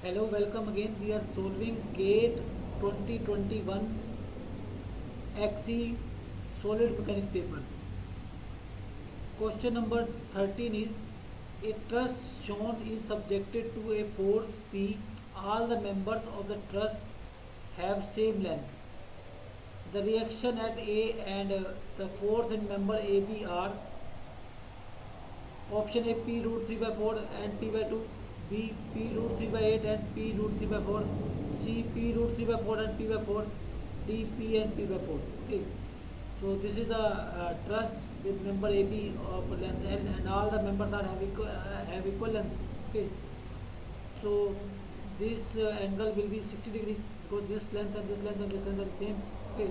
Hello, welcome again. We are solving GATE 2021 XE solid mechanics paper. Question number 13 is a truss shown is subjected to a force P. All the members of the truss have same length. The reaction at A and the force in member AB are option A P root 3 by 4 and P by 2, B P root 3 by 8 and P root 3 by 4, C P root 3 by 4 and P by 4, D P and P by 4. Okay. So this is the truss with member AB of length L and all the members are have equal length. Okay. So this angle will be 60 degree because this length and this length and this length are the same. Okay.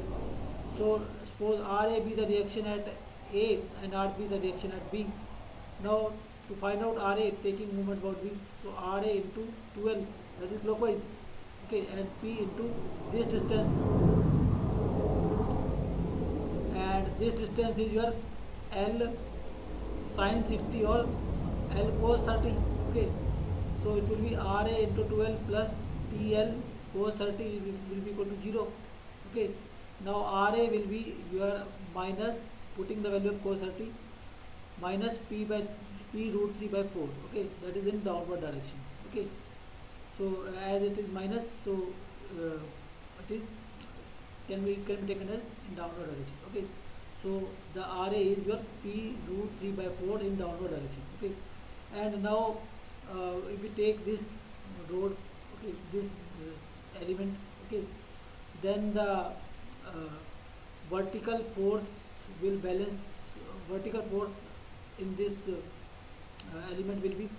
So suppose RA be the reaction at A and RB the reaction at B. Now to find out RA taking moment about B, so RA into 12, that is clockwise, okay, and P into this distance, and this distance is your L sin 60 or L cos 30, okay. So it will be RA into 12 plus PL cos 30 will be equal to 0, okay. Now RA will be your minus, putting the value of cos 30, minus P by P root 3 by 4, okay, that is in downward direction, okay. So as it is minus, so it is can be taken as in downward direction, okay. So the RA is your P root 3 by 4 in downward direction, okay. And now if we take this road, okay, this element, okay, then the vertical force will balance, vertical force in this element will be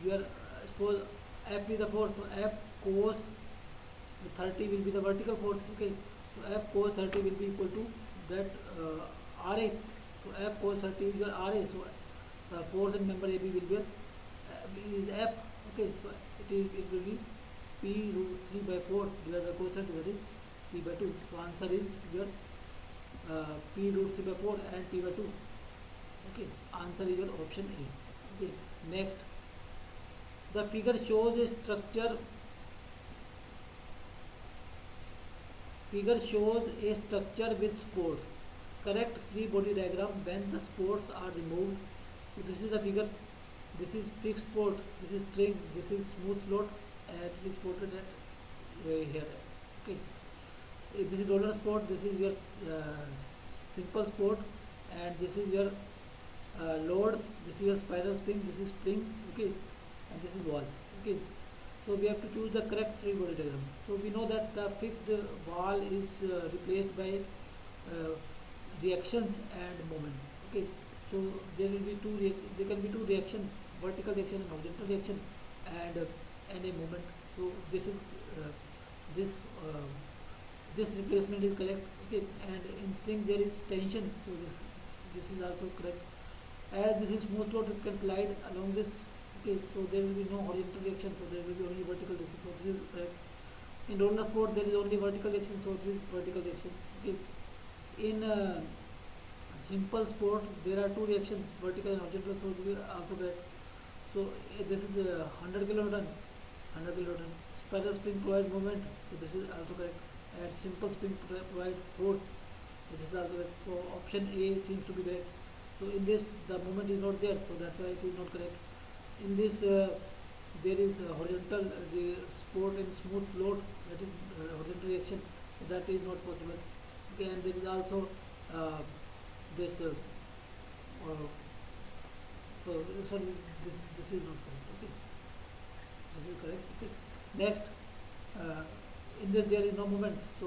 your suppose F is the force, so F cos 30 will be the vertical force, okay. So F cos 30 will be equal to that RA. So F cos 30 is your RA. So the force in member AB will be is F, okay. So it will be P root 3 by 4 divided by cos 30, that is P by 2. So answer is your P root 3 by 4 and P by 2. Okay, answer is your option A. Okay, next, the figure shows a structure. Figure shows a structure with supports. Correct free body diagram when the supports are removed. So this is the figure. This is fixed support. This is string. This is smooth float, and it is supported at here. Okay. If this is roller support, this is your simple support, and this is your load, this is your spiral spring, this is spring, okay, and this is wall, okay. So we have to choose the correct free body diagram. So we know that the fixed wall is replaced by reactions and moment, okay. So there will be there can be two reactions, vertical reaction and horizontal reaction, and a moment. So this is this uh, this replacement is correct, okay. And in string there is tension, so this is also correct. As this is smooth float, it can slide along this, okay. So there will be no horizontal reaction, so there will be only vertical reaction, so this is correct. In roller sport there is only vertical reaction, so this is vertical reaction, okay. In simple sport there are two reactions, vertical and horizontal, so this is also correct. So this is 100 kilonewton, 100 kilonewton. Spiral spring provides movement, so this is also correct. And simple spring provide force, so this is also correct. So option A seems to be correct. So in this the moment is not there, so that's why it is not correct. In this there is horizontal support and smooth float, that is horizontal reaction, so that is not possible, okay. And there is also this so sorry, this is not correct, okay. This is correct, okay. Next, in this there is no moment, so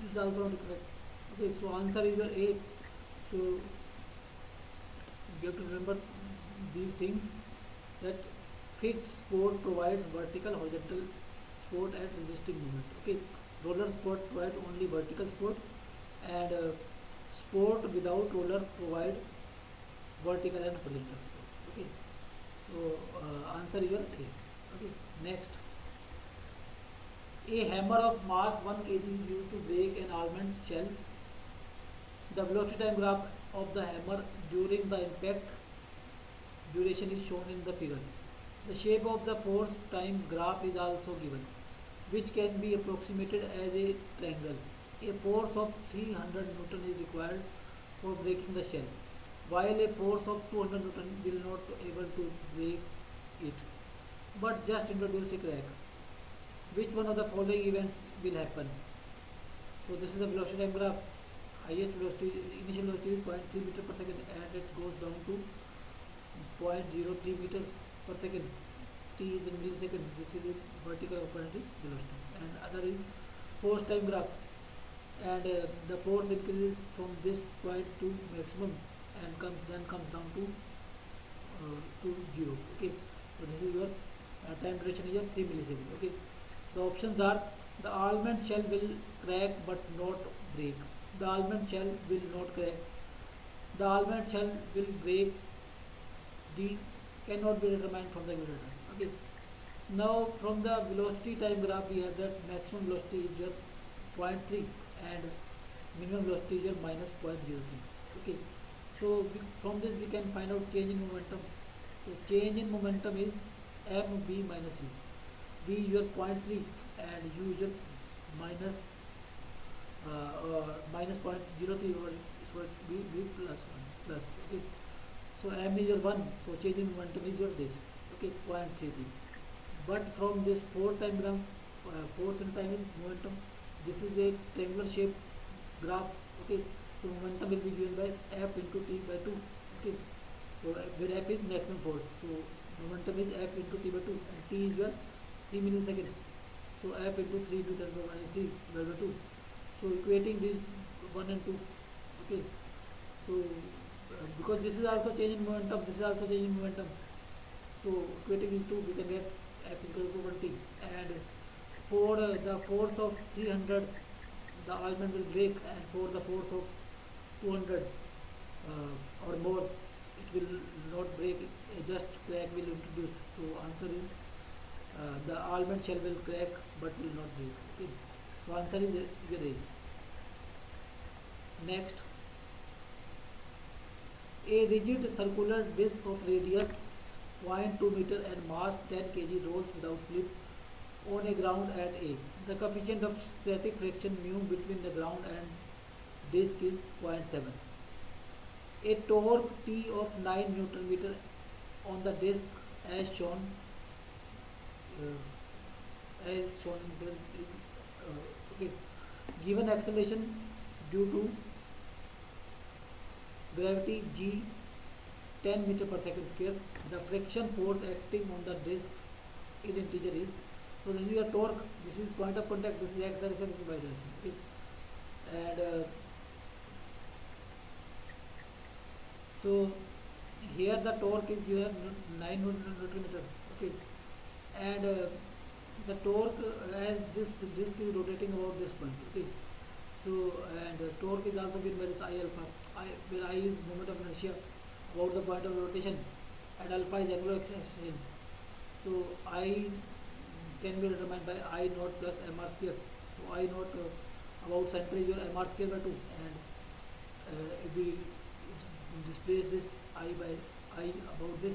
this is also not correct, okay. So answer is your A. So you have to remember these things, that fixed support provides vertical, horizontal support and resisting moment, okay. Roller support provides only vertical support, and support without roller provide vertical and horizontal support, okay. So answer is your A, okay. Next, a hammer of mass 1 kg is used to break an almond shell. The velocity time graph of the hammer during the impact duration is shown in the figure. The shape of the force time graph is also given, which can be approximated as a triangle. A force of 300 Newton is required for breaking the shell, while a force of 200 Newton will not able to break it, but just introduce a crack. Which one of the following events will happen? So this is the velocity time graph. Highest velocity, initial velocity is 0.3 meter per second, and it goes down to 0.03 meter per second. T is in millisecond. This is the vertical component velocity, and other is force time graph. And the force increases from this point to maximum, and comes down to zero. Okay, so this is your time duration is your 3 milliseconds. Okay, the options are: the almond shell will crack but not break. The almond shell will not crack. The almond shell will break. D cannot be determined from the given data. Okay. Now from the velocity time graph we have that maximum velocity is your 0.3 and minimum velocity is your minus 0.03. Okay. So from this we can find out change in momentum. So change in momentum is mv minus u. V your 0.3 and u is your minus minus 0.03 over, so it be plus 1 plus. Okay. So m is your 1, so change in momentum is your this. Okay, 0.33. But from this fourth time graph, fourth in time in momentum, this is a triangular shape graph. Okay, so momentum will be given by f into t by 2. Okay, so where f is maximum force, so momentum is f into t by 2, and t is your 3 milliseconds. So f into 3 to 10 power minus 3 by 2. So equating these 1 and 2. Okay, so because this is also change in momentum, this is also change in momentum. So equating these two, we can get f equal to 20. And for the force of 300, the almond will break, and for the force of 200 or more, it will not break. Just crack will introduce. So answer is the almond shell will crack but will not break. Okay. So answer is A. Next, a rigid circular disc of radius 0.2 meter and mass 10 kg rolls without flip on a ground at A. The coefficient of static friction mu between the ground and disc is 0.7. A torque T of 9 Newton meter on the disc as shown in the okay. Given acceleration due to gravity g 10 meter per second square, the friction force acting on the disc in integer is, so this is your torque, this is point of contact, this is x direction, this is y direction. Okay. And so here the torque is your 9 Newton meter. Okay. And the torque as this disc is rotating about this point. Okay. So and torque is also given by this I alpha, where I is moment of inertia about the point of rotation, and alpha is angular acceleration. So I can be determined by I naught plus mr square. So I naught about center is your mr square by 2, and if we displace this I by I about this,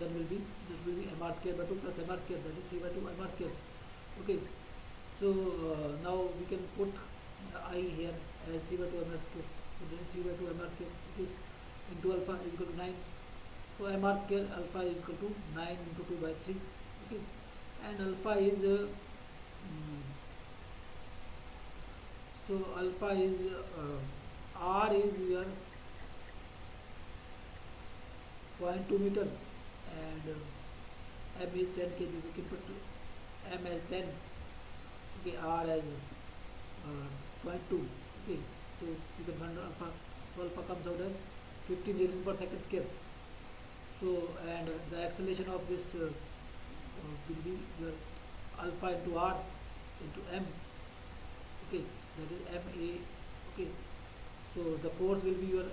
then will be mr square by 2 plus mr square, that is 3 by 2 mr square. Okay. So now we can put I here as 3 by 2 mr square. So then 3 by 2 mr square. Okay. Into alpha is equal to 9. So mr square alpha is equal to 9 into 2 by 3. Okay. And alpha is so alpha is r is your 0.2 meter, and m is 10 kg. We can put m as 10. Okay, r as 0.2. Okay, so you can find alpha. So alpha comes out as 15 Newton per second square. So and the acceleration of this will be your alpha into r into m. Okay, that is ma. Okay, so the force will be your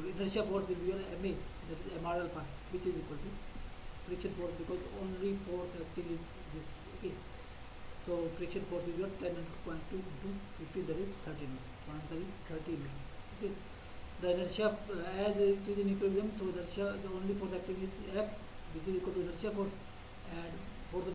inertia force will be your ma, that is mr alpha, which is equal to friction force, because only force acting is this. Okay, so friction force is your 10 into 0.2 into 50, that is 13. So answer is 13. Okay, the inertia as it is in equilibrium, so the only force acting is F, which is equal to inertia force. and